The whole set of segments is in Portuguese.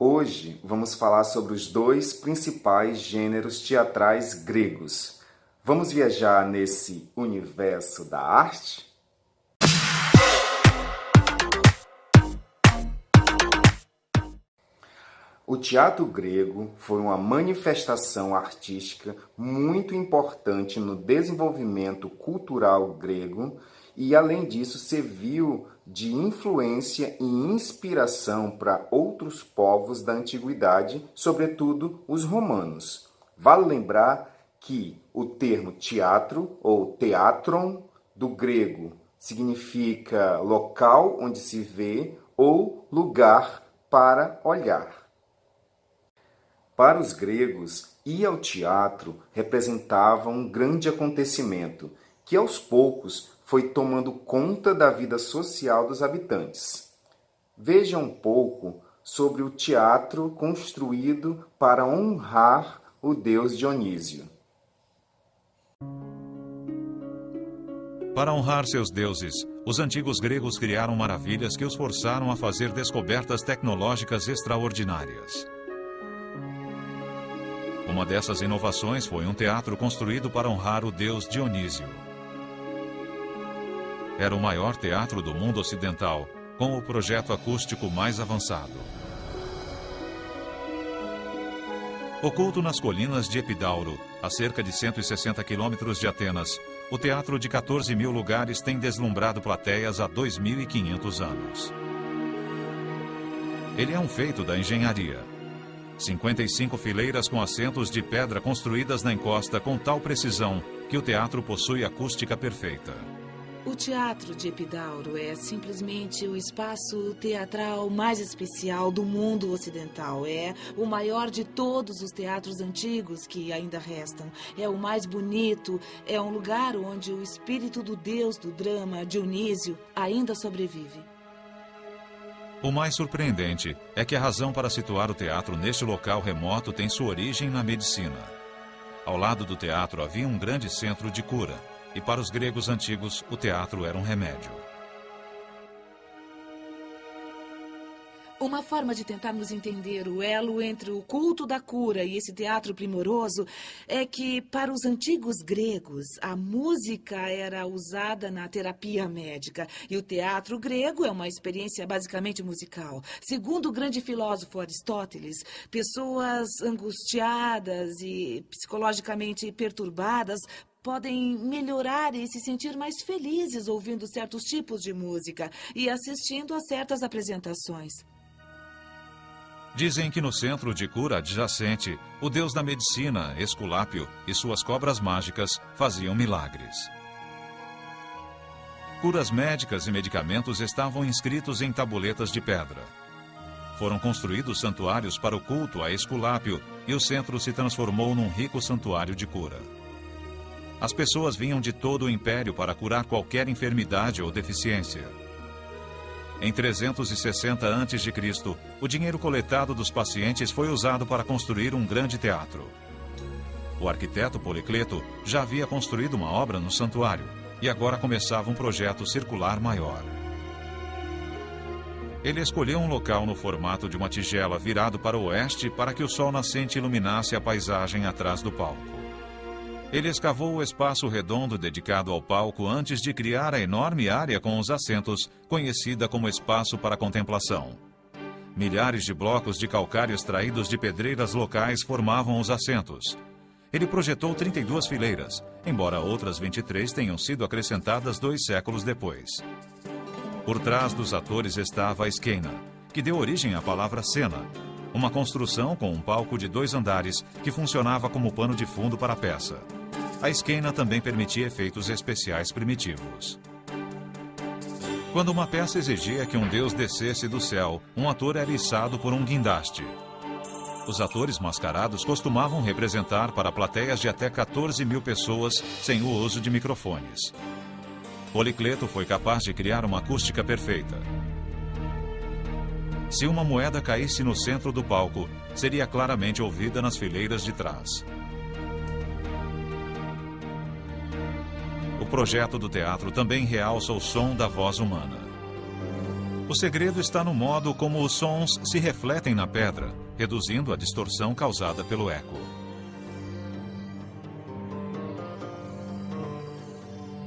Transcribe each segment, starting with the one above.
Hoje vamos falar sobre os dois principais gêneros teatrais gregos. Vamos viajar nesse universo da arte? O teatro grego foi uma manifestação artística muito importante no desenvolvimento cultural grego e, além disso, serviu de influência e inspiração para outros povos da antiguidade, sobretudo os romanos. Vale lembrar que o termo teatro ou teatron do grego significa local onde se vê ou lugar para olhar. Para os gregos, ir ao teatro representava um grande acontecimento que, aos poucos, foi tomando conta da vida social dos habitantes. Veja um pouco sobre o teatro construído para honrar o deus Dionísio. Para honrar seus deuses, os antigos gregos criaram maravilhas que os forçaram a fazer descobertas tecnológicas extraordinárias. Uma dessas inovações foi um teatro construído para honrar o deus Dionísio. Era o maior teatro do mundo ocidental, com o projeto acústico mais avançado. Oculto nas colinas de Epidauro, a cerca de 160 quilômetros de Atenas, o teatro de 14 mil lugares tem deslumbrado plateias há 2.500 anos. Ele é um feito da engenharia. 55 fileiras com assentos de pedra construídas na encosta com tal precisão que o teatro possui acústica perfeita. O Teatro de Epidauro é simplesmente o espaço teatral mais especial do mundo ocidental. É o maior de todos os teatros antigos que ainda restam. É o mais bonito, é um lugar onde o espírito do deus do drama, Dionísio, ainda sobrevive. O mais surpreendente é que a razão para situar o teatro neste local remoto tem sua origem na medicina. Ao lado do teatro havia um grande centro de cura, e para os gregos antigos o teatro era um remédio. Uma forma de tentarmos entender o elo entre o culto da cura e esse teatro primoroso é que, para os antigos gregos, a música era usada na terapia médica. E o teatro grego é uma experiência basicamente musical. Segundo o grande filósofo Aristóteles, pessoas angustiadas e psicologicamente perturbadas podem melhorar e se sentir mais felizes ouvindo certos tipos de música e assistindo a certas apresentações. Dizem que no centro de cura adjacente, o deus da medicina, Esculápio, e suas cobras mágicas faziam milagres. Curas médicas e medicamentos estavam inscritos em tabuletas de pedra. Foram construídos santuários para o culto a Esculápio e o centro se transformou num rico santuário de cura. As pessoas vinham de todo o império para curar qualquer enfermidade ou deficiência. Em 360 a.C., o dinheiro coletado dos pacientes foi usado para construir um grande teatro. O arquiteto Policleto já havia construído uma obra no santuário e agora começava um projeto circular maior. Ele escolheu um local no formato de uma tigela virado para o oeste para que o sol nascente iluminasse a paisagem atrás do palco. Ele escavou o espaço redondo dedicado ao palco antes de criar a enorme área com os assentos, conhecida como espaço para contemplação. Milhares de blocos de calcário extraídos de pedreiras locais formavam os assentos. Ele projetou 32 fileiras, embora outras 23 tenham sido acrescentadas 2 séculos depois. Por trás dos atores estava a esquena, que deu origem à palavra cena, uma construção com um palco de 2 andares que funcionava como pano de fundo para a peça. A esquena também permitia efeitos especiais primitivos. Quando uma peça exigia que um deus descesse do céu, um ator era içado por um guindaste. Os atores mascarados costumavam representar para plateias de até 14 mil pessoas sem o uso de microfones. Policleto foi capaz de criar uma acústica perfeita. Se uma moeda caísse no centro do palco, seria claramente ouvida nas fileiras de trás. O projeto do teatro também realça o som da voz humana. O segredo está no modo como os sons se refletem na pedra, reduzindo a distorção causada pelo eco.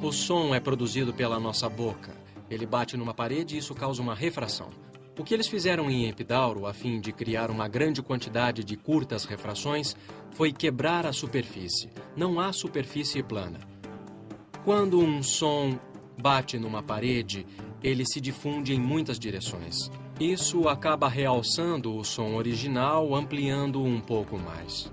O som é produzido pela nossa boca. Ele bate numa parede e isso causa uma refração. O que eles fizeram em Epidauro, a fim de criar uma grande quantidade de curtas refrações, foi quebrar a superfície. Não há superfície plana. Quando um som bate numa parede, ele se difunde em muitas direções. Isso acaba realçando o som original, ampliando um pouco mais.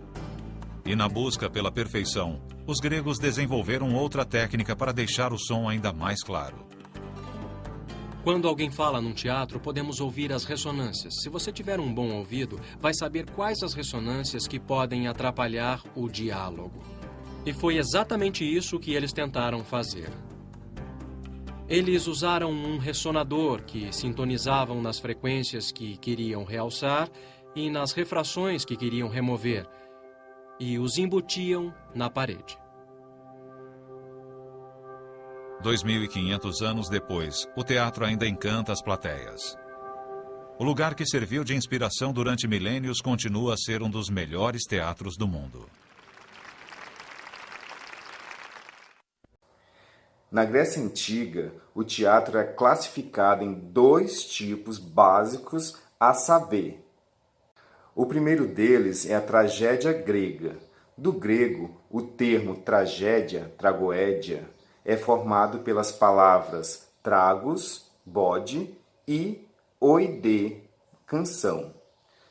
E na busca pela perfeição, os gregos desenvolveram outra técnica para deixar o som ainda mais claro. Quando alguém fala num teatro, podemos ouvir as ressonâncias. Se você tiver um bom ouvido, vai saber quais as ressonâncias que podem atrapalhar o diálogo. E foi exatamente isso que eles tentaram fazer. Eles usaram um ressonador que sintonizavam nas frequências que queriam realçar e nas refrações que queriam remover, e os embutiam na parede. 2.500 anos depois, o teatro ainda encanta as plateias. O lugar que serviu de inspiração durante milênios continua a ser um dos melhores teatros do mundo. Na Grécia Antiga, o teatro é classificado em 2 tipos básicos, a saber. O primeiro deles é a tragédia grega. Do grego, o termo tragédia, tragoédia, é formado pelas palavras tragos, bode, e oide, canção.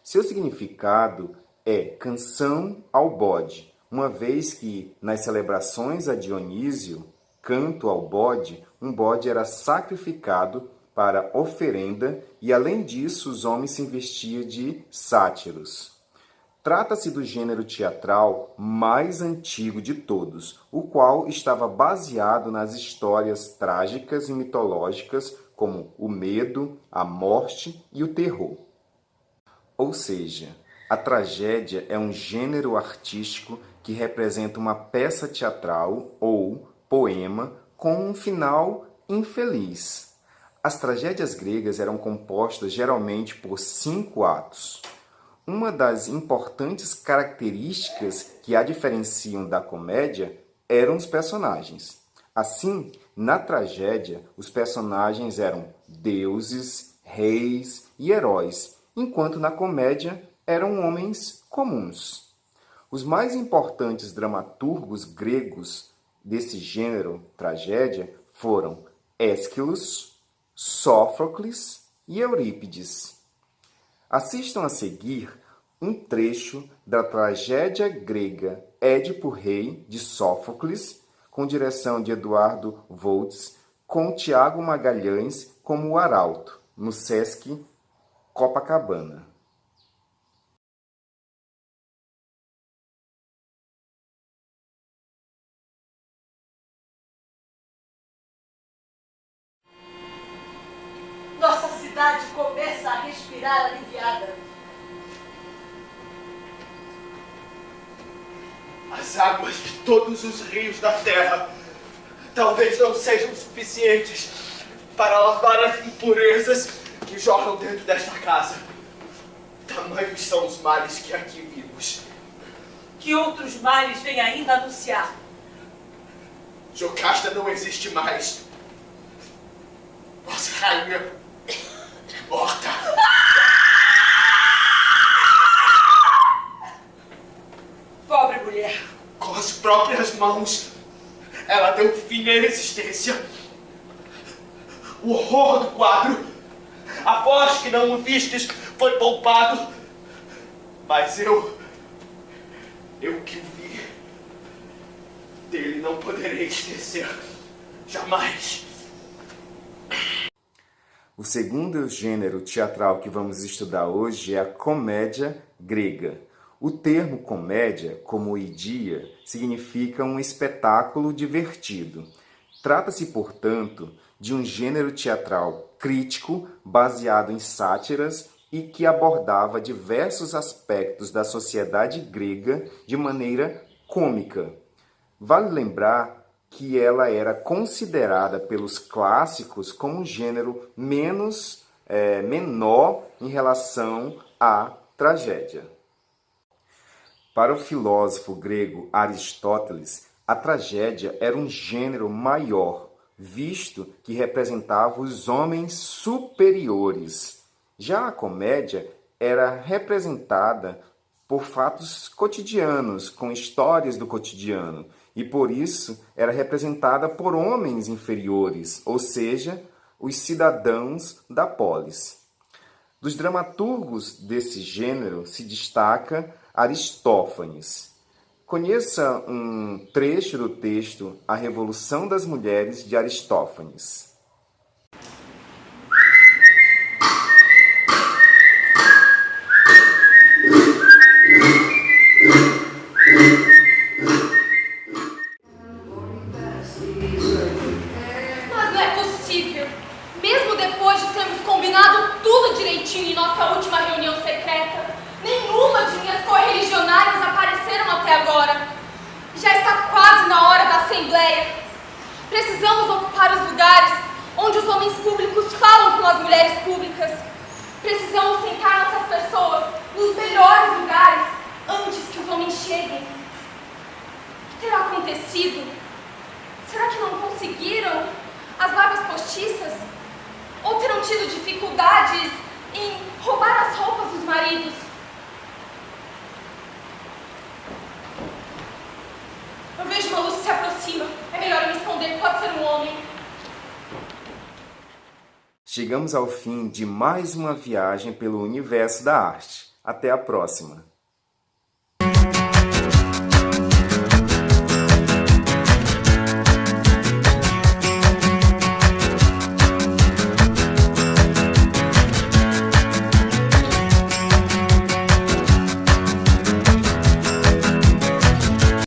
Seu significado é canção ao bode, uma vez que, nas celebrações a Dionísio, canto ao bode, um bode era sacrificado para oferenda e, além disso, os homens se vestiam de sátiros. Trata-se do gênero teatral mais antigo de todos, o qual estava baseado nas histórias trágicas e mitológicas como o medo, a morte e o terror. Ou seja, a tragédia é um gênero artístico que representa uma peça teatral ou poema com um final infeliz. As tragédias gregas eram compostas geralmente por 5 atos. Uma das importantes características que a diferenciam da comédia eram os personagens. Assim, na tragédia, os personagens eram deuses, reis e heróis, enquanto na comédia eram homens comuns. Os mais importantes dramaturgos gregos desse gênero, tragédia, foram Ésquilo, Sófocles e Eurípides. Assistam a seguir um trecho da tragédia grega Édipo Rei, de Sófocles, com direção de Eduardo Voltz, com Tiago Magalhães como o arauto, no Sesc Copacabana. Nossa cidade começa a respirar aliviada. As águas de todos os rios da terra talvez não sejam suficientes para lavar as impurezas que jorram dentro desta casa. Tamanhos são os males que aqui vimos. Que outros males vêm ainda anunciar? Jocasta não existe mais. Nossa rainha é morta. Pobre mulher. Com as próprias mãos, ela deu fim à existência. O horror do quadro, a voz que não ouvistes, foi poupado. Mas eu que o vi, dele não poderei esquecer. Jamais. O segundo gênero teatral que vamos estudar hoje é a comédia grega. O termo comédia, como idia, significa um espetáculo divertido. Trata-se, portanto, de um gênero teatral crítico, baseado em sátiras e que abordava diversos aspectos da sociedade grega de maneira cômica. Vale lembrar que ela era considerada pelos clássicos como um gênero menos menor em relação à tragédia. Para o filósofo grego Aristóteles, a tragédia era um gênero maior, visto que representava os homens superiores. Já a comédia era representada por fatos cotidianos, com histórias do cotidiano, e por isso era representada por homens inferiores, ou seja, os cidadãos da polis. Dos dramaturgos desse gênero se destaca Aristófanes. Conheça um trecho do texto A Revolução das Mulheres, de Aristófanes. Mas não é possível. Mesmo depois de termos combinado tudo direitinho em nossa última reunião secreta, nenhuma de minhas correligionárias apareceram até agora. Já está quase na hora da assembleia. Precisamos ocupar os lugares onde os homens públicos falam com as mulheres públicas. Precisamos sentar nossas pessoas nos melhores lugares antes que os homens cheguem. O que terá acontecido? Será que não conseguiram as barbas postiças? Ou terão tido dificuldades em roubar as roupas dos maridos? Eu vejo uma luz que se aproxima. É melhor eu me esconder, pode ser um homem. Chegamos ao fim de mais uma viagem pelo universo da arte. Até a próxima!